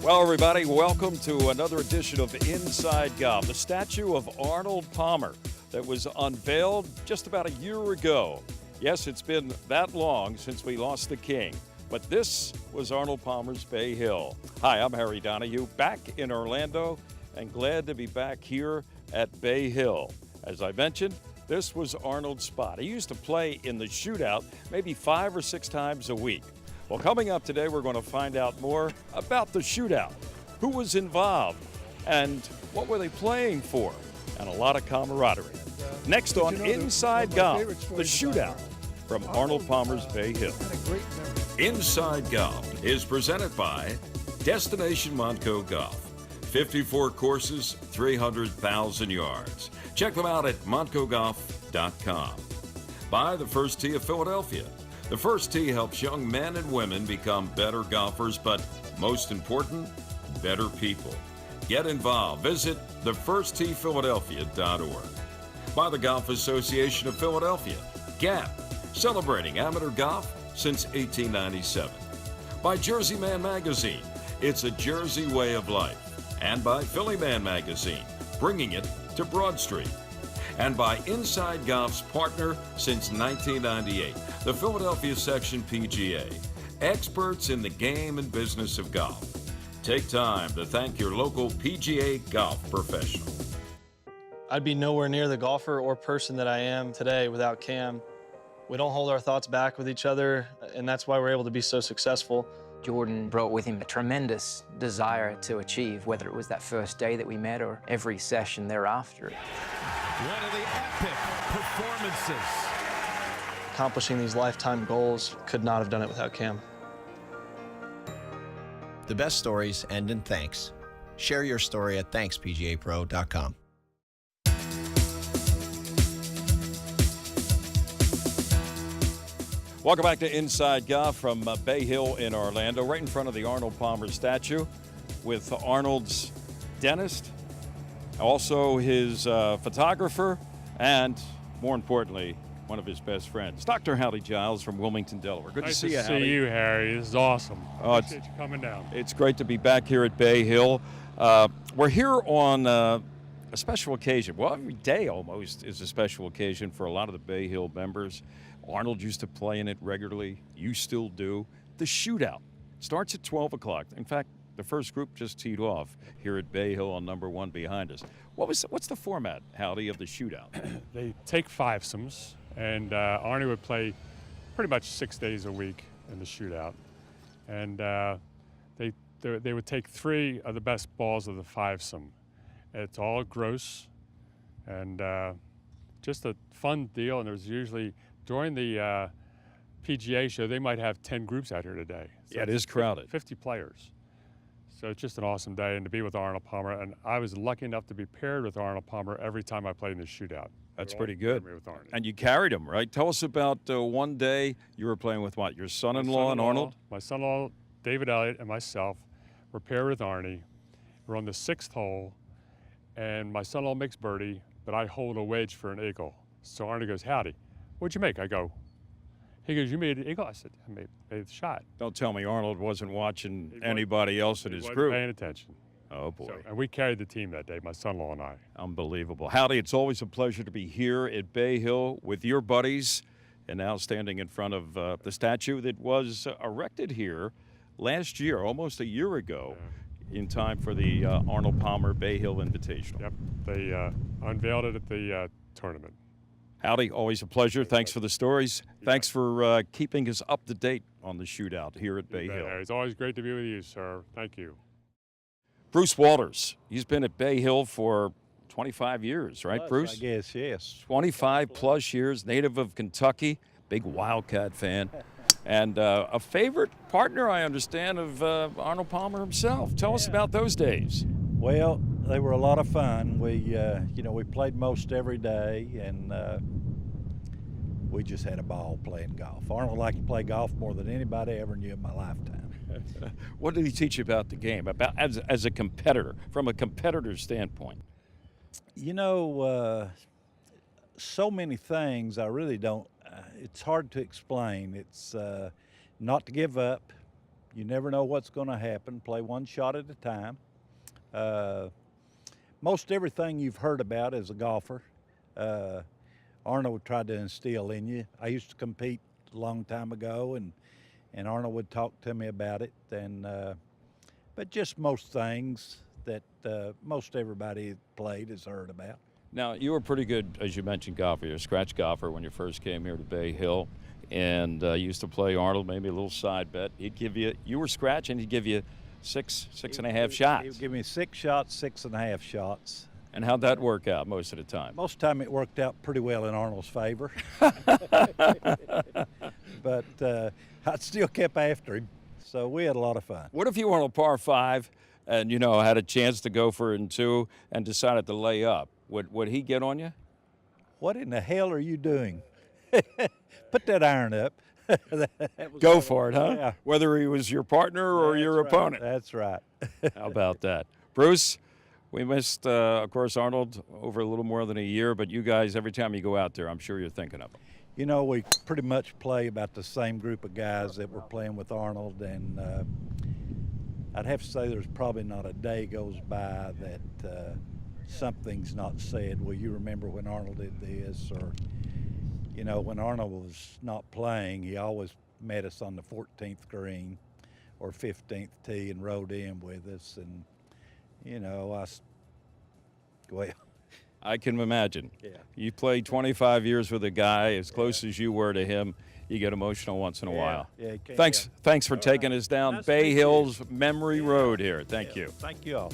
Well, everybody, welcome to another edition of Inside Golf. The statue of Arnold Palmer that was unveiled just about a year ago. Yes, it's been that long since we lost the king, but this was Arnold Palmer's Bay Hill. Hi, I'm Harry Donahue, back in Orlando, and glad to be back here at Bay Hill. As I mentioned, this was Arnold's spot. He used to play in the shootout maybe 5 or 6 times a week. Well, coming up today, we're going to find out more about the shootout, who was involved, and what were they playing for, and a lot of camaraderie. Next on Inside Golf, the shootout from Arnold Palmer's Bay Hill. Inside Golf is presented by Destination Montco Golf. 54 courses, 300,000 yards. Check them out at montcogolf.com. By the First Tee of Philadelphia. The First Tee helps young men and women become better golfers, but most important, better people. Get involved. Visit thefirstteephiladelphia.org. By the Golf Association of Philadelphia, GAP, celebrating amateur golf since 1897. By Jersey Man Magazine, it's a Jersey way of life. And by Philly Man Magazine, bringing it to Broad Street. And by Inside Golf's partner since 1998, the Philadelphia Section PGA, experts in the game and business of golf. Take time to thank your local PGA golf professional. I'd be nowhere near the golfer or person that I am today without Cam. We don't hold our thoughts back with each other, and that's why we're able to be so successful. Jordan brought with him a tremendous desire to achieve, whether it was that first day that we met or every session thereafter. One of the epic performances. Accomplishing these lifetime goals, could not have done it without Cam. The best stories end in thanks. Share your story at ThanksPGAPro.com. Welcome back to Inside Golf from Bay Hill in Orlando, right in front of the Arnold Palmer statue with Arnold's dentist, also his photographer, and more importantly, one of his best friends, Dr. Howdy Giles from Wilmington, Delaware. Good nice to see you, Howdy. Nice to see you, Harry. This is awesome. Appreciate you coming down. It's great to be back here at Bay Hill. We're here on a special occasion. Well, every day almost is a special occasion for a lot of the Bay Hill members. Arnold used to play in it regularly. You still do. The shootout starts at 12 o'clock. In fact, the first group just teed off here at Bay Hill on number 1 behind us. What's the format, Howdy, of the shootout? They take fivesomes, and Arnie would play pretty much 6 days a week in the shootout. And they would take 3 of the best balls of the fivesome. It's all gross, and just a fun deal. And there's usually, during the PGA show, they might have 10 groups out here today. So yeah, it is crowded. 50 players. So it's just an awesome day, and to be with Arnold Palmer. And I was lucky enough to be paired with Arnold Palmer every time I played in the shootout. That's pretty good. With Arnie. And you carried him, right? Tell us about one day you were playing with what? Your son-in-law and Arnold? My son-in-law, David Elliott, and myself were paired with Arnie. We're on the 6th hole, and my son-in-law makes birdie, but I hold a wedge for an eagle. So Arnie goes, "Howdy, what'd you make?" I go, he goes, "You made an eagle?" I said, "I made the shot." Don't tell me Arnold wasn't watching anybody else in his He wasn't group. paying attention. Oh, boy. So, and we carried the team that day, my son-in-law and I. Unbelievable. Howdy, it's always a pleasure to be here at Bay Hill with your buddies, and now standing in front of the statue that was erected here last year, almost a year ago, in time for the Arnold Palmer Bay Hill Invitational. Yep, they unveiled it at the tournament. Howdy, always a pleasure. Thanks for the stories. Thanks for keeping us up to date on the shootout here at Bay Hill. It's always great to be with you, sir. Thank you. Bruce Walters, he's been at Bay Hill for 25 years, right, Bruce? I guess, yes. 25 plus years, native of Kentucky, big Wildcat fan, and a favorite partner, I understand, of Arnold Palmer himself. Tell us about those days. Well, they were a lot of fun. We played most every day, and we just had a ball playing golf. Arnold liked to play golf more than anybody ever knew in my lifetime. What did he teach you about the game, about as a competitor, from a competitor's standpoint? You know, so many things I really don't, it's hard to explain. It's not to give up, You never know what's going to happen. Play one shot at a time. Most everything you've heard about as a golfer, Arnold tried to instill in you. I used to compete a long time ago, and Arnold would talk to me about it. But just most things that most everybody that played has heard about. Now, you were pretty good, as you mentioned, golfer. You're a scratch golfer when you first came here to Bay Hill, and you used to play Arnold, maybe a little side bet. You were scratch, and he'd give you six and a half shots. He would give me 6 shots, 6.5 shots. And how'd that work out most of the time? Most of the time it worked out pretty well in Arnold's favor. But I still kept after him, so we had a lot of fun. What if you were on a par 5 and, had a chance to go for it in 2 and decided to lay up? Would he get on you? What in the hell are you doing? Put that iron up. Go for it, huh? Yeah. Whether he was your partner or your opponent. That's right. How about that? Bruce, we missed, of course, Arnold over a little more than a year, but you guys, every time you go out there, I'm sure you're thinking of him. We pretty much play about the same group of guys that were playing with Arnold, and I'd have to say there's probably not a day goes by that something's not said. Well, you remember when Arnold did this, or when Arnold was not playing, he always met us on the 14th green or 15th tee and rode in with us, and I can imagine. Yeah. You played 25 years with a guy as close as you were to him. You get emotional once in a while. Yeah, Thanks for taking us down Nice Bay to Hills Memory Road here. Thank you. Thank you all.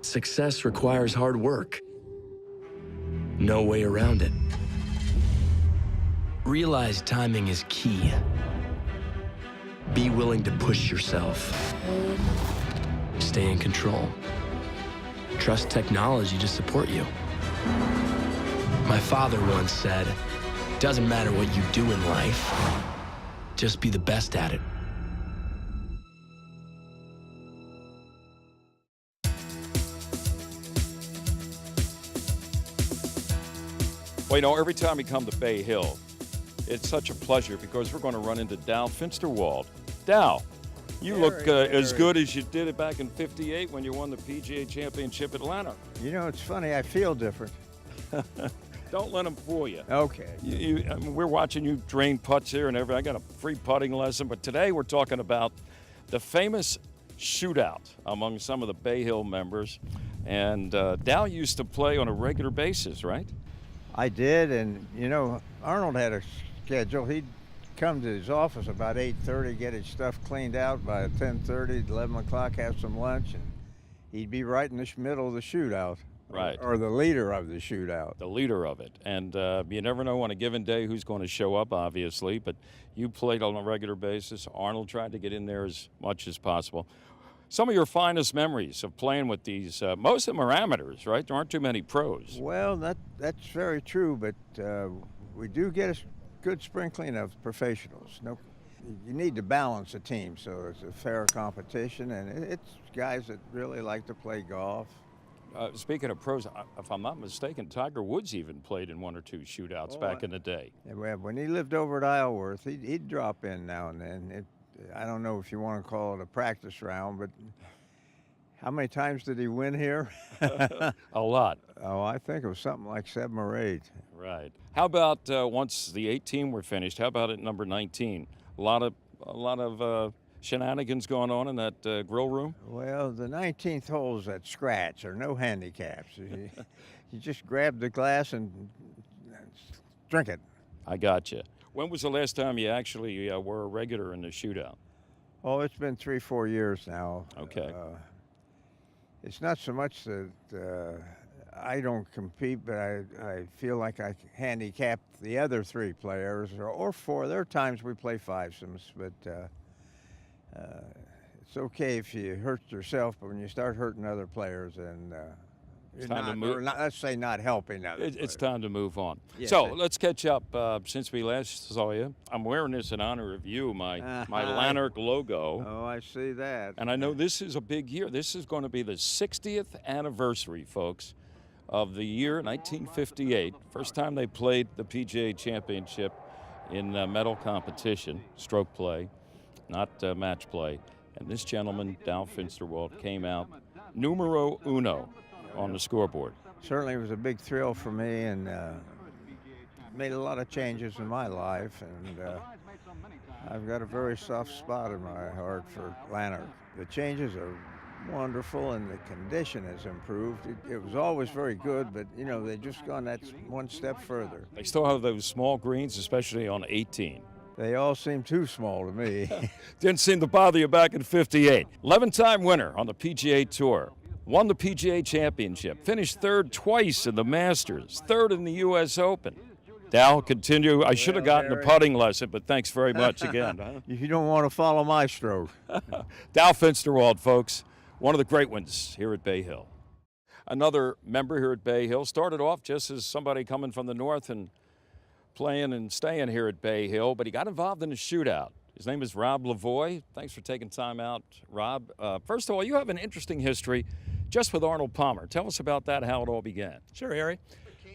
Success requires hard work. No way around it. Realize timing is key. Be willing to push yourself. Stay in control. Trust technology to support you. My father once said, "Doesn't matter what you do in life, just be the best at it." Well, every time we come to Bay Hill, it's such a pleasure because we're going to run into Dow Finsterwald. Dow, you look as good as you did it back in '58 when you won the PGA Championship Atlanta. It's funny. I feel different. Don't let them fool you. Okay. We're watching you drain putts here and everything. I got a free putting lesson, but today we're talking about the famous shootout among some of the Bay Hill members. And Dow used to play on a regular basis, right? I did, and Arnold had a schedule. He'd come to his office about 8:30, get his stuff cleaned out by 10:30, 11 o'clock, have some lunch, and he'd be right in the middle of the shootout. Right. Or the leader of the shootout. The leader of it. And you never know on a given day who's going to show up, obviously, but you played on a regular basis. Arnold tried to get in there as much as possible. Some of your finest memories of playing with these, most of them are amateurs, right? There aren't too many pros. Well, that's very true, but we do get a good sprinkling of professionals. You need to balance a team, so it's a fair competition, and it's guys that really like to play golf. Speaking of pros, if I'm not mistaken, Tiger Woods even played in 1 or 2 shootouts back in the day. Yeah, when he lived over at Isleworth, he'd drop in now and then. I don't know if you want to call it a practice round, but how many times did he win here? A lot. Oh, I think it was something like 7 or 8. Right. How about once the 18 were finished? How about at number 19? A lot of shenanigans going on in that grill room. Well, the 19th hole is at scratch. There are no handicaps. You just grab the glass and drink it. I got you. When was the last time you actually were a regular in the shootout? Oh, it's been 3-4 years now. Okay. It's not so much that I don't compete, but I feel like I handicapped the other 3 players, or 4. There are times we play fivesomes, but it's okay if you hurt yourself, but when you start hurting other players, and it's time to move. Let's say not helping others. It's time to move on. Yes, so let's catch up. Since we last saw you, I'm wearing this in honor of you, my Lanark logo. Oh, I see that. And I know this is a big year. This is going to be the 60th anniversary, folks, of the year 1958. First time they played the PGA Championship in medal competition, stroke play, not match play. And this gentleman, Dow Finsterwald, came out numero uno on the scoreboard. Certainly it was a big thrill for me, and made a lot of changes in my life, and I've got a very soft spot in my heart for Lanark. The changes are wonderful, and the condition has improved. It was always very good, but you know, they've just gone that one step further. They still have those small greens, especially on 18. They all seem too small to me. Didn't seem to bother you back in 58. 11-time winner on the PGA Tour. Won the PGA Championship. Finished third twice in the Masters. Third in the U.S. Open. Dow, continue. I should have gotten a putting lesson, but thanks very much again. If you don't want to follow my stroke. Dow Finsterwald, folks. One of the great ones here at Bay Hill. Another member here at Bay Hill. Started off just as somebody coming from the north and playing and staying here at Bay Hill, but he got involved in a shootout. His name is Rob Lavoie. Thanks for taking time out, Rob. First of all, you have an interesting history just with Arnold Palmer. Tell us about that, how it all began. Sure, Harry.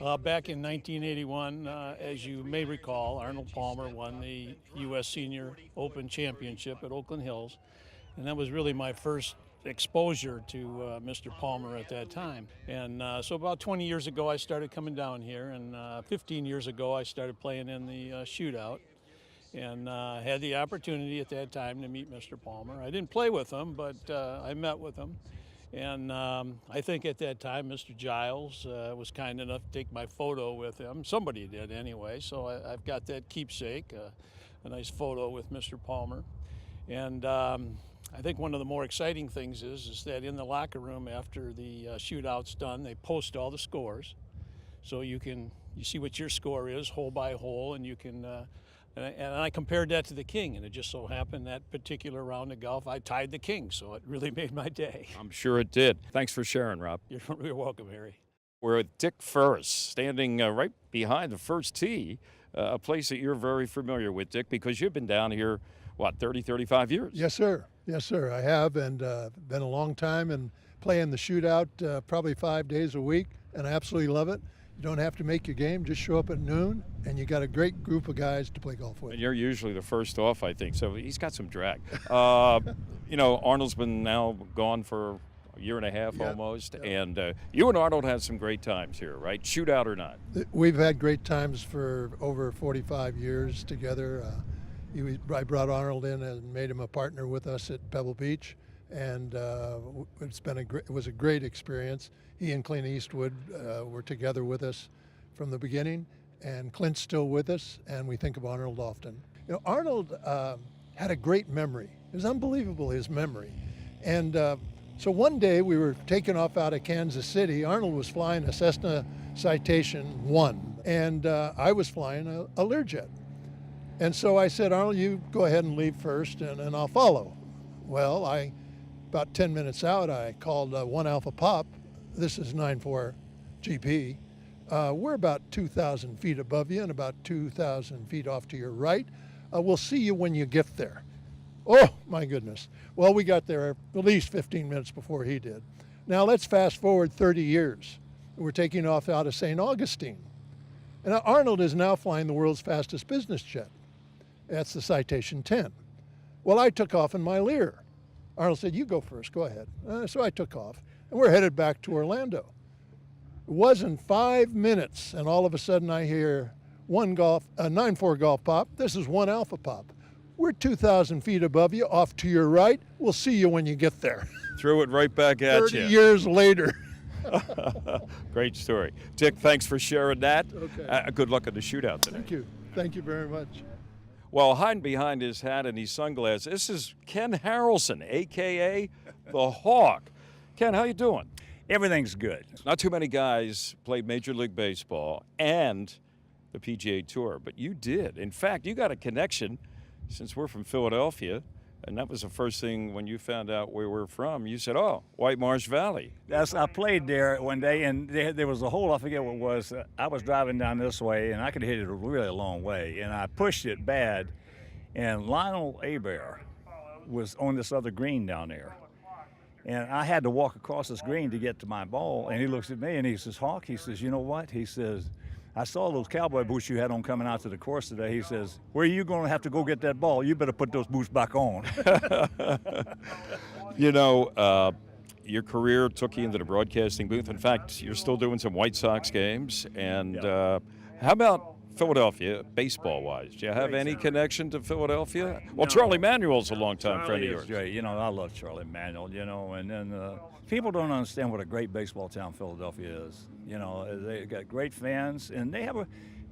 Back in 1981, as you may recall, Arnold Palmer won the U.S. Senior Open Championship at Oakland Hills, and that was really my first exposure to Mr. Palmer at that time. And so about 20 years ago I started coming down here, and 15 years ago I started playing in the shootout, and had the opportunity at that time to meet Mr. Palmer. I didn't play with him, but I met with him. And I think at that time Mr. Giles was kind enough to take my photo with him. Somebody did anyway, so I've got that keepsake, a nice photo with Mr. Palmer. And I think one of the more exciting things is that in the locker room after the shootout's done, they post all the scores. So you see what your score is hole by hole, and you can, and I compared that to the king, and it just so happened that particular round of golf I tied the king, so it really made my day. I'm sure it did. Thanks for sharing, Rob. You're welcome, Harry. We're with Dick Ferris, standing right behind the first tee, a place that you're very familiar with, Dick, because you've been down here, what, 30, 35 years? Yes, sir. Yes, sir. I have, and been a long time and playing the shootout probably 5 days a week, and I absolutely love it. You don't have to make your game, just show up at noon, and you got a great group of guys to play golf with. And you're usually the first off, I think, so he's got some drag. You know, Arnold's been now gone for a year and a half almost, and you and Arnold had some great times here, right? Shootout or not? We've had great times for over 45 years together. I brought Arnold in and made him a partner with us at Pebble Beach, and it was a great experience. He and Clint Eastwood were together with us from the beginning, and Clint's still with us, and we think of Arnold often. You know, Arnold had a great memory. It was unbelievable, his memory. And so one day we were taking off out of Kansas City. Arnold was flying a Cessna Citation 1, and I was flying a Learjet. And so I said, Arnold, you go ahead and leave first, and I'll follow. Well, about 10 minutes out, I called 1 Alpha Pop. This is 9-4 GP. We're about 2,000 feet above you and about 2,000 feet off to your right. We'll see you when you get there. Oh, my goodness. Well, we got there at least 15 minutes before he did. Now, let's fast forward 30 years. We're taking off out of St. Augustine. And Arnold is now flying the world's fastest business jet. That's the Citation 10. Well, I took off in my Lear. Arnold said, you go first, go ahead. So I took off, and we're headed back to Orlando. It wasn't 5 minutes, and all of a sudden I hear 9-4 golf pop. This is 1 Alpha Pop. We're 2,000 feet above you, off to your right. We'll see you when you get there. Threw it right back at 30 you. years later. Great story. Dick, thanks for sharing that. Okay. Good luck at the shootout today. Thank you. Thank you very much. Well, hiding behind his hat and his sunglasses, this is Ken Harrelson, a.k.a. the Hawk. Ken, how you doing? Everything's good. Not too many guys played Major League Baseball and the PGA Tour, but you did. In fact, you got a connection since we're from Philadelphia, and that was the first thing when you found out where we're from. You said, oh, White Marsh Valley. I played there one day, and there was a hole, I forget what it was. I was driving down this way, and I could hit it a really long way, and I pushed it bad, and Lionel Hebert was on this other green down there. And I had to walk across this green to get to my ball, and he looks at me, and he says, Hawk, he says, you know what? He says, I saw those cowboy boots you had on coming out to the course today. He says, where are you going to have to go get that ball? You better put those boots back on. You know, your career took you into the broadcasting booth. In fact, you're still doing some White Sox games. And how about Philadelphia, baseball-wise? Do you have any connection to Philadelphia? Well, Charlie Manuel's a long-time friend of yours. Great. You know, I love Charlie Manuel, you know, and then people don't understand what a great baseball town Philadelphia is. You know, they got great fans, and they have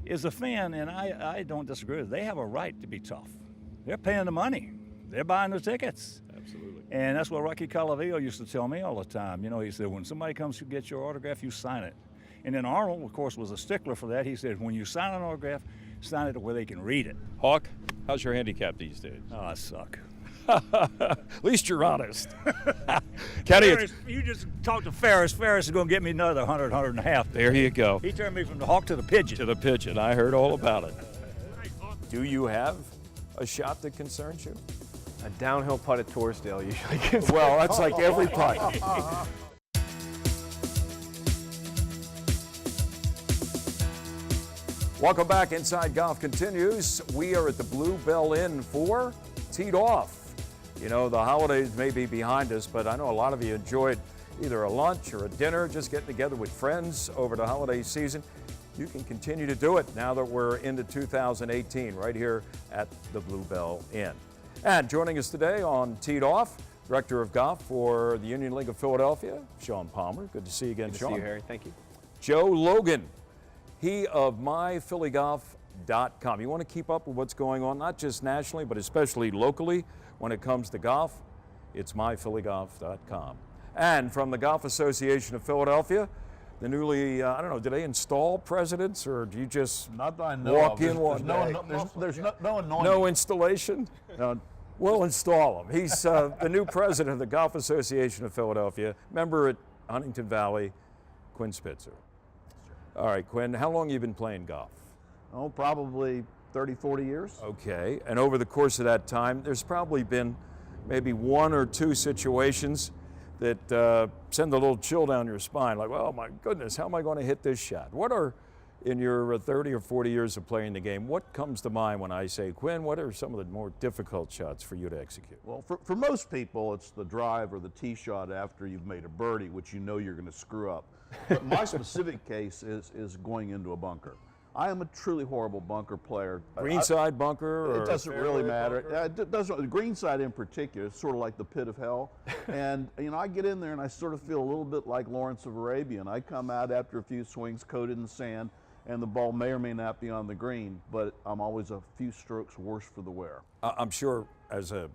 as a fan, and I don't disagree with it, they have a right to be tough. They're paying the money. They're buying the tickets. Absolutely. And that's what Rocky Calavio used to tell me all the time. You know, he said, when somebody comes to get your autograph, you sign it. And then Arnold, of course, was a stickler for that. He said, when you sign an autograph, sign it where they can read it. Hawk, how's your handicap these days? Oh, I suck. At least you're honest. Kenny, Ferris, you just talked to Ferris. Ferris is going to get me another 100, 100 and a half. There you go. He turned me from the hawk to the pigeon. To the pigeon. I heard all about it. Do you have a shot that concerns you? A downhill putt at Torresdale usually gets. Well, that's like every putt. Welcome back. Inside Golf continues. We are at the Blue Bell Inn for Teed Off. You know, the holidays may be behind us, but I know a lot of you enjoyed either a lunch or a dinner, just getting together with friends over the holiday season. You can continue to do it now that we're into 2018 right here at the Blue Bell Inn. And joining us today on Teed Off, Director of Golf for the Union League of Philadelphia, Sean Palmer. Good to see you again, Sean. Good to see you, Harry. Thank you. Joe Logan, he of myphillygolf.com. You want to keep up with what's going on, not just nationally, but especially locally when it comes to golf, it's myphillygolf.com. And from the Golf Association of Philadelphia, the newly, I don't know, do they install presidents or do you just Not that I know walk of. in one day? There's no anointing. No installation? No, we'll install him. He's the new president of the Golf Association of Philadelphia, member at Huntington Valley, Quinn Spitzer. All right, Quinn, how long have you been playing golf? Oh, probably 30, 40 years. Okay, and over the course of that time, there's probably been maybe one or two situations that send a little chill down your spine, like, oh my goodness, how am I going to hit this shot? What are, in your 30 or 40 years of playing the game, what comes to mind when I say, Quinn, what are some of the more difficult shots for you to execute? Well, for most people, it's the drive or the tee shot after you've made a birdie, which you know you're going to screw up. But my specific case is going into a bunker. I am a truly horrible bunker player. Greenside bunker? Or it doesn't really matter. It doesn't. The greenside in particular, it's sort of like the pit of hell. And you know, I get in there and I sort of feel a little bit like Lawrence of Arabia. And I come out after a few swings coated in sand, and the ball may or may not be on the green, but I'm always a few strokes worse for the wear. I'm sure as a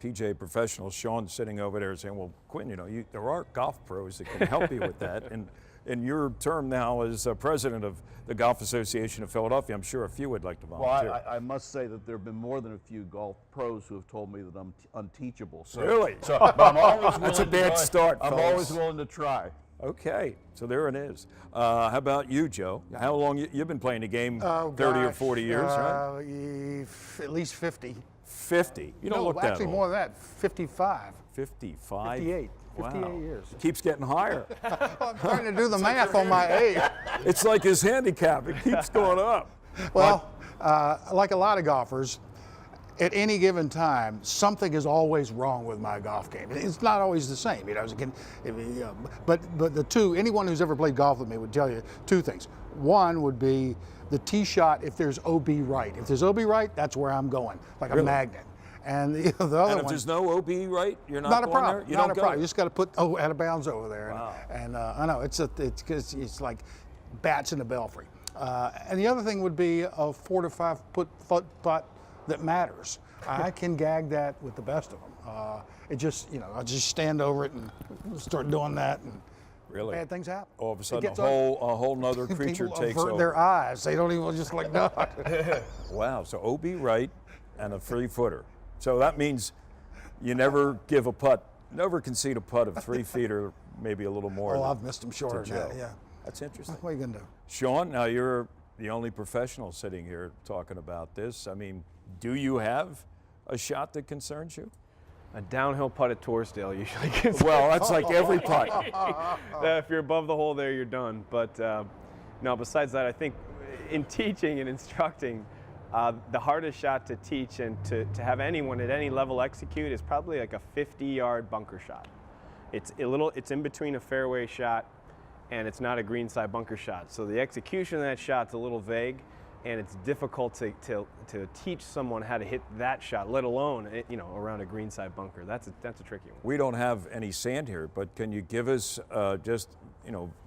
PGA professional, Sean's sitting over there saying, well, Quinn, you know, there are golf pros that can help you with that. And in your term now as president of the Golf Association of Philadelphia, I'm sure a few would like to volunteer. Well, I must say that there have been more than a few golf pros who have told me that I'm unteachable. So, really? But I'm always That's a bad start, I'm folks. always willing to try. Okay, so there it is. How about you, Joe? How long you've been playing the game? 30 or 40 years, right? At least 50. 50? You don't look that old. Actually more than that, 55. 55? 58. Wow. 58 years. It keeps getting higher. I'm trying to do the math on my age. It's like his handicap. It keeps going up. Well, like a lot of golfers, at any given time, something is always wrong with my golf game. It's not always the same, you know. But anyone who's ever played golf with me would tell you two things. One would be the tee shot. If there's OB right, if there's OB right, that's where I'm going, like a magnet. And the other and if one, there's no OB right, you're not a going problem. there? You Not don't a go? problem. You just got to put out of bounds over there. Wow. And I know it's like bats in a belfry. And the other thing would be a 4 to 5 foot putt that matters. I can gag that with the best of them. It just, you know, I just stand over it and start doing that, and really bad things happen. All of a sudden, a whole nother creature People takes avert over. their eyes. They don't even just like no. Wow. So OB right and a 3-footer. So that means you never give a putt, never concede a putt of 3 feet or maybe a little more. Oh, I've missed them shorter than that. Yeah. That's interesting. What are you gonna do? Sean, now you're the only professional sitting here talking about this. I mean, do you have a shot that concerns you? A downhill putt at Torresdale usually gets. Well, that's like every putt. If you're above the hole there, you're done. But no, besides that, I think in teaching and instructing, the hardest shot to teach and to have anyone at any level execute is probably like a 50-yard bunker shot. It's in between a fairway shot and it's not a greenside bunker shot. So the execution of that shot's a little vague, and it's difficult to teach someone how to hit that shot, let alone around a greenside bunker. That's a tricky one. We don't have any sand here, but can you give us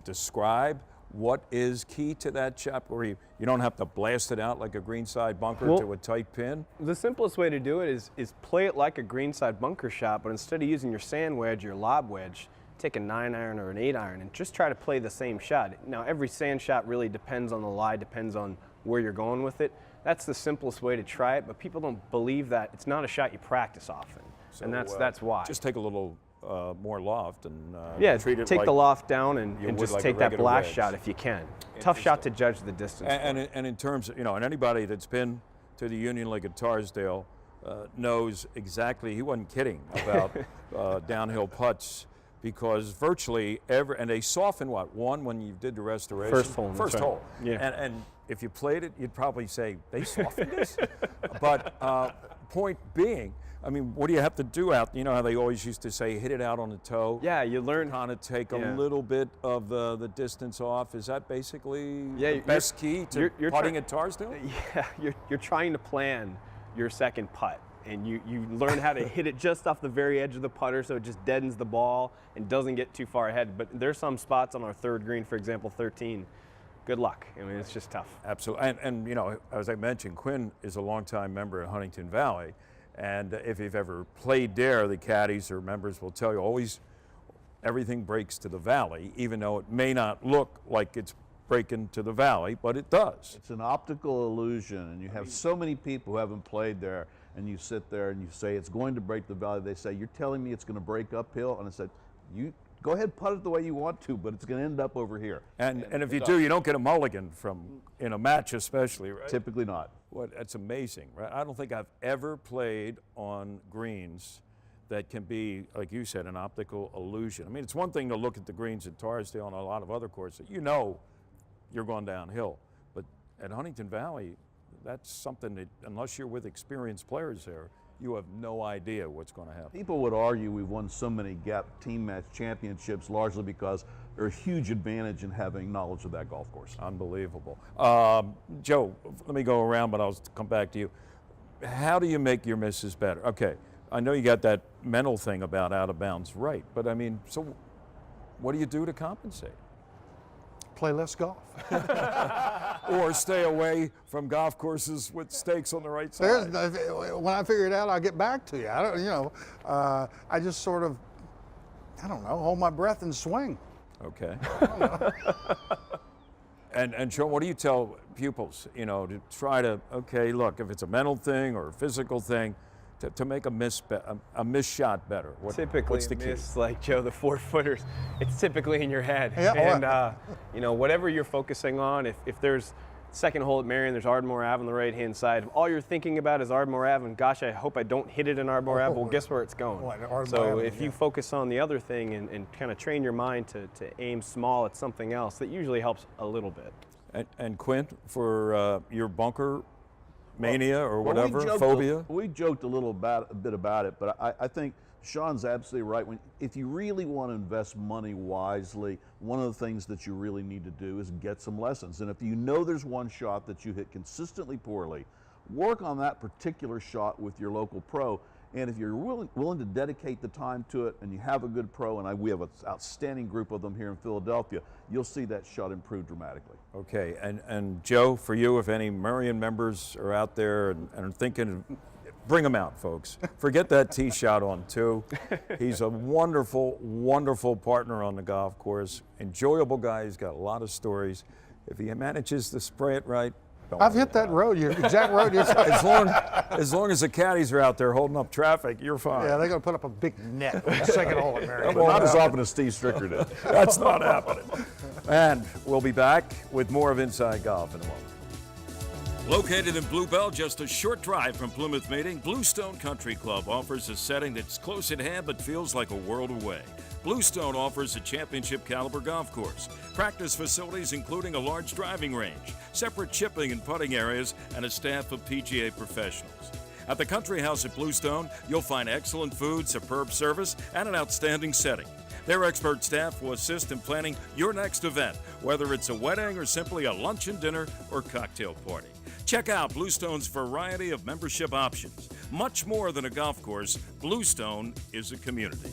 describe what is key to that shot where you don't have to blast it out like a greenside bunker to a tight pin? The simplest way to do it is play it like a greenside bunker shot, but instead of using your sand wedge, your lob wedge, take a 9-iron or an 8-iron and just try to play the same shot. Now, every sand shot really depends on the lie, depends on where you're going with it. That's the simplest way to try it, but people don't believe that. It's not a shot you practice often, so, and that's why. Just take a little more loft and treat it take the loft down and just like take that blast wedge. shot if you can. Tough shot to judge the distance. And in terms of, and anybody that's been to the Union League at Tarsdale knows exactly, he wasn't kidding about downhill putts, because virtually and they soften one when you did the restoration? First hole. Yeah. And if you played it, you'd probably say, they softened this? But point being, I mean, what do you have to do out? You know how they always used to say, hit it out on the toe? Yeah, you learn. Kind of take a little bit of the distance off. Is that basically the best key to putting at Tarsdale? Yeah, you're trying to plan your second putt. And you learn how to hit it just off the very edge of the putter so it just deadens the ball and doesn't get too far ahead. But there's some spots on our third green, for example, 13. Good luck. I mean, it's just tough. Absolutely. And as I mentioned, Quinn is a longtime member at Huntington Valley. And if you've ever played there, the caddies or members will tell you always everything breaks to the valley, even though it may not look like it's breaking to the valley, but it does. It's an optical illusion, and you have so many people who haven't played there, and you sit there and you say it's going to break the valley. They say, you're telling me it's going to break uphill? And I said, you go ahead, putt it the way you want to, but it's going to end up over here. And if you do, you don't get a mulligan in a match especially, right? Typically not. That's amazing, right? I don't think I've ever played on greens that can be, like you said, an optical illusion. I mean, it's one thing to look at the greens at Tarsdale and a lot of other courses. You're going downhill. But at Huntington Valley, that's something that, unless you're with experienced players there, you have no idea what's going to happen. People would argue we've won so many GAP team match championships largely because there's a huge advantage in having knowledge of that golf course. Unbelievable. Joe, let me go around, but I'll come back to you. How do you make your misses better? Okay, I know you got that mental thing about out of bounds, right, but I mean, so what do you do to compensate? Play less golf. Or stay away from golf courses with stakes on the right side. When I figure it out, I'll get back to you. I just sort of, hold my breath and swing. Okay. And Sean, what do you tell pupils, to try to, look, if it's a mental thing or a physical thing, to make a missed shot better? Typically, what's the key? miss, like Joe, the 4-footers, it's typically in your head. Yeah, and whatever you're focusing on, if there's second hole at Marion, there's Ardmore Ave on the right-hand side. If all you're thinking about is Ardmore Ave, and gosh, I hope I don't hit it in Ardmore Ave, well, guess where it's going? So if you focus on the other thing and kind of train your mind to aim small at something else, that usually helps a little bit. And Quint, for your bunker mania or whatever, phobia? We joked a bit about it, but I think Sean's absolutely right. If you really want to invest money wisely, one of the things that you really need to do is get some lessons. And if you know there's one shot that you hit consistently poorly, work on that particular shot with your local pro. And if you're willing to dedicate the time to it, and you have a good pro, and we have an outstanding group of them here in Philadelphia, you'll see that shot improve dramatically. Okay, and Joe, for you, if any Marion members are out there and are thinking, bring them out, folks. Forget that tee shot on 2. He's a wonderful, wonderful partner on the golf course. Enjoyable guy. He's got a lot of stories. If he manages to spray it right, I've hit that road, exact road. As long as the caddies are out there holding up traffic, you're fine. Yeah, they're going to put up a big net on the second hole at Marion. But not as often as Steve Stricker did. That's not happening. And we'll be back with more of Inside Golf in a moment. Located in Blue Bell, just a short drive from Plymouth Meeting, Bluestone Country Club offers a setting that's close at hand but feels like a world away. Bluestone offers a championship caliber golf course, practice facilities including a large driving range, separate chipping and putting areas, and a staff of PGA professionals. At the Country House at Bluestone, you'll find excellent food, superb service, and an outstanding setting. Their expert staff will assist in planning your next event, whether it's a wedding or simply a luncheon, dinner, or cocktail party. Check out Bluestone's variety of membership options. Much more than a golf course, Bluestone is a community.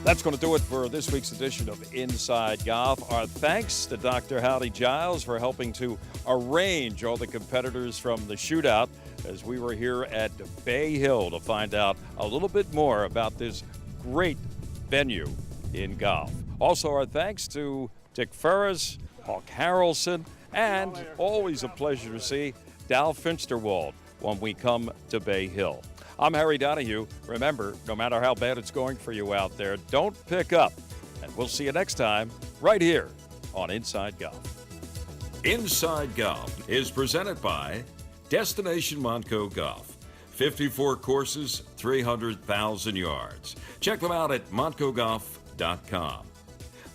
That's going to do it for this week's edition of Inside Golf. Our thanks to Dr. Howdy Giles for helping to arrange all the competitors from the shootout as we were here at Bay Hill to find out a little bit more about this great venue in golf. Also, our thanks to Dick Ferris, Hawk Harrelson, and always a pleasure to see Dal Finsterwald when we come to Bay Hill. I'm Harry Donahue. Remember, no matter how bad it's going for you out there, don't pick up. And we'll see you next time right here on Inside Golf. Inside Golf is presented by Destination Montco Golf. 54 courses, 300,000 yards. Check them out at montcogolf.com.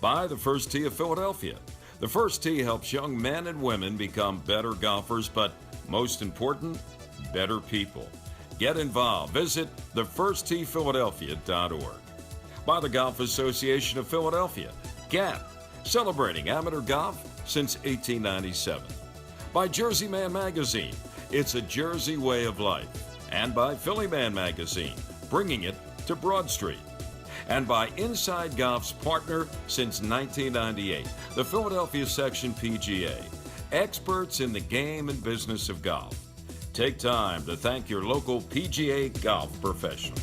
By the First Tee of Philadelphia. The First Tee helps young men and women become better golfers, but most important, better people. Get involved. Visit thefirsttphiladelphia.org. By the Golf Association of Philadelphia, GAP, celebrating amateur golf since 1897. By Jersey Man Magazine, it's a Jersey way of life. And by Philly Man Magazine, bringing it to Broad Street. And by Inside Golf's partner since 1998, the Philadelphia Section PGA, experts in the game and business of golf. Take time to thank your local PGA golf professional.